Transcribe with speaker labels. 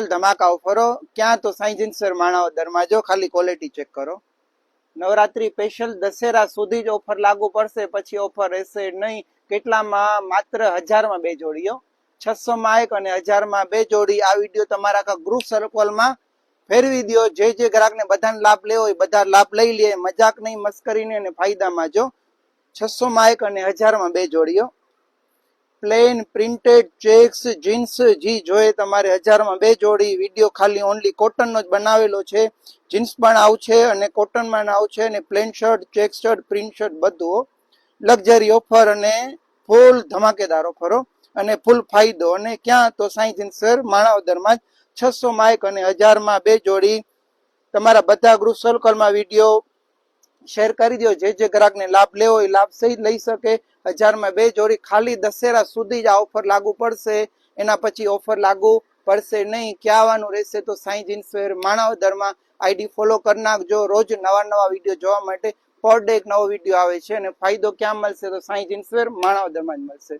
Speaker 1: ધમાકા ઓફરો ક્યાં તો સાઈ જીન્સર માણાવદરમાં જો ખાલી ક્વોલિટી ચેક કરો. નવરાત્રી સ્પેશિયલ દશેરા સુધી જ ઓફર લાગુ પડશે, પછી ઓફર રહેશે નહીં. કેટલામાં? માત્ર 1000 માં 2 જોડીઓ, 600 માં 1 અને 1000 માં 2 જોડી. આ વિડીયો તમારા આખા ગ્રુપ સર્કલમાં ફેરવી દો. જે ગ્રાહકને બધાને લાભ લેવો હોય બધા લાભ લઈ લે, મજાક નહીં, મસ્કરી નહીં અને ફાયદામાં. જો 600 માં 1 અને 1000 માં 2 જોડીઓ. પ્લેન પ્રિન્ટેડ ચેક્સ જીન્સ જી જોઈએ તમારે 1000 માં 2 જોડી. વિડીયો ખાલી ઓનલી કોટનનો જ બનાવેલો છે. જીન્સ પણ આવશે અને કોટનમાં આવશે અને plane shirt, check shirt, print shirt બધું. લક્ઝરી ઓફર અને ફૂલ ધમાકેદાર ઓફરો અને ફૂલ ફાયદો. અને ક્યાં તો સાઈ જીન્સર માણાવદરમાં જ 600 માં 1 અને 1000 માં 2 જોડી. તમારા બધા ગ્રુપ સર્કલમાં વિડીયો શેર કરી દો. જે ગ્રાહકને લાભ લેવો હોય લાભ સહિત લઈ શકે. 1000 માં 2 જોડી. ખાલી દશેરા સુધી જ આ ઓફર લાગુ પડશે, એના પછી ઓફર લાગુ પડશે નહીં. ક્યાં આવવાનું રહેશે? તો સાઈ જીન્સવેર માણાવદરમાં. આઈડી ફોલો કરી નાખજો. રોજ નવા વિડીયો જોવા માટે પર ડે એક નવો વિડીયો આવે છે. અને ફાયદો ક્યાં મળશે? તો સાઈ જીન્સવેર માણાવદરમાં જ મળશે.